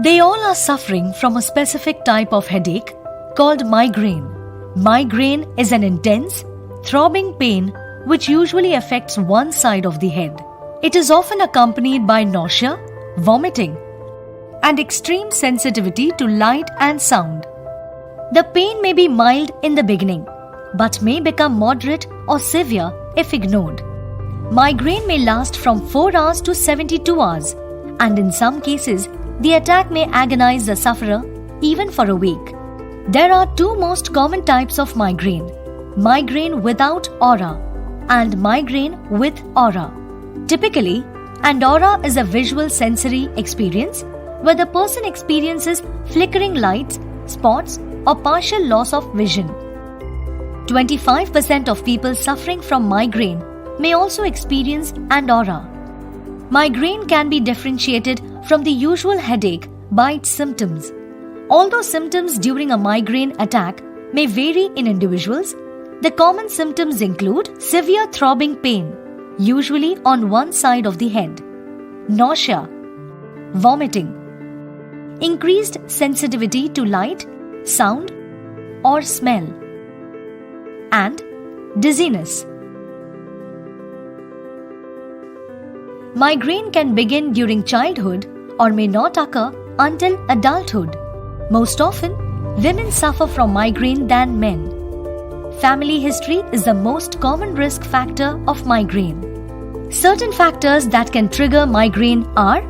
They all are suffering from a specific type of headache called migraine. Migraine is an intense, throbbing pain which usually affects one side of the head. It is often accompanied by nausea, vomiting, and extreme sensitivity to light and sound. The pain may be mild in the beginning, but may become moderate or severe if ignored. Migraine may last from 4 hours to 72 hours, and in some cases, the attack may agonize the sufferer even for a week. There are two most common types of migraine: migraine without aura and migraine with aura. Typically, an aura is a visual sensory experience where the person experiences flickering lights, spots, or partial loss of vision. 25% of people suffering from migraine may also experience an aura. Migraine can be differentiated from the usual headache by its symptoms. Although symptoms during a migraine attack may vary in individuals, the common symptoms include severe throbbing pain, usually on one side of the head, nausea, vomiting, increased sensitivity to light, sound, or smell, and dizziness. Migraine can begin during childhood or may not occur until adulthood. Most often, women suffer from migraine than men. Family history is the most common risk factor of migraine. Certain factors that can trigger migraine are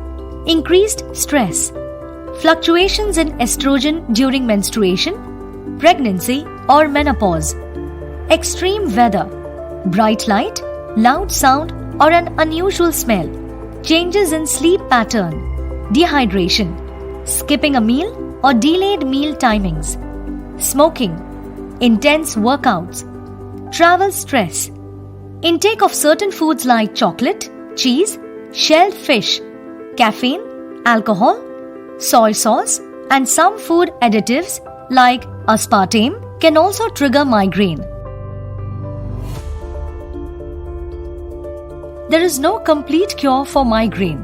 increased stress, fluctuations in estrogen during menstruation, pregnancy or menopause, extreme weather, bright light, loud sound or an unusual smell, changes in sleep pattern, dehydration, skipping a meal or delayed meal timings, smoking, intense workouts, travel stress, intake of certain foods like chocolate, cheese, shelled fish, caffeine, alcohol, soy sauce, and some food additives like aspartame can also trigger migraine. There is no complete cure for migraine.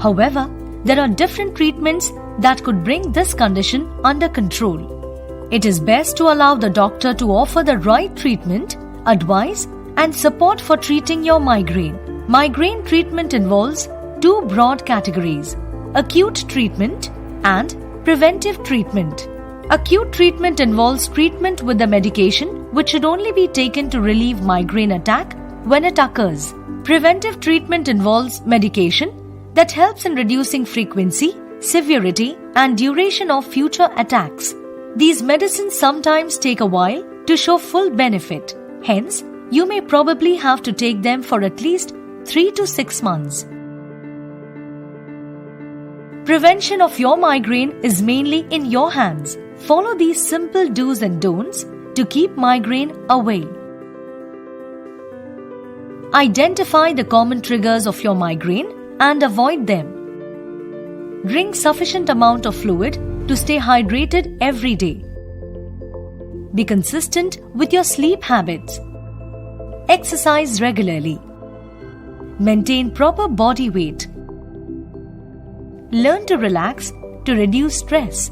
However, there are different treatments that could bring this condition under control. It is best to allow the doctor to offer the right treatment, advice, and support for treating your migraine. Migraine treatment involves two broad categories: acute treatment and preventive treatment. Acute treatment involves treatment with the medication which should only be taken to relieve migraine attack when it occurs. Preventive treatment involves medication that helps in reducing frequency, severity, and duration of future attacks. These medicines sometimes take a while to show full benefit. Hence, you may probably have to take them for at least 3 to 6 months. Prevention of your migraine is mainly in your hands. Follow these simple do's and don'ts to keep migraine away. Identify the common triggers of your migraine and avoid them. Drink sufficient amount of fluid to stay hydrated every day. Be consistent with your sleep habits. Exercise regularly. Maintain proper body weight. Learn to relax to reduce stress.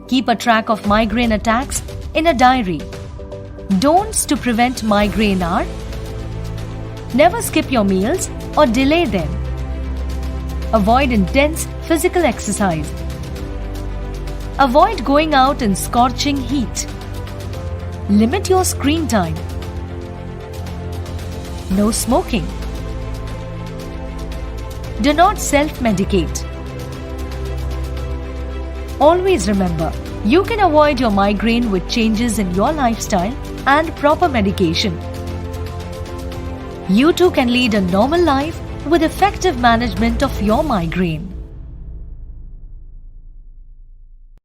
Keep a track of migraine attacks in a diary. Don'ts to prevent migraine are: never skip your meals or delay them. Avoid intense physical exercise. Avoid going out in scorching heat. Limit your screen time. No smoking. Do not self-medicate. Always remember, you can avoid your migraine with changes in your lifestyle and proper medication. You too can lead a normal life with effective management of your migraine.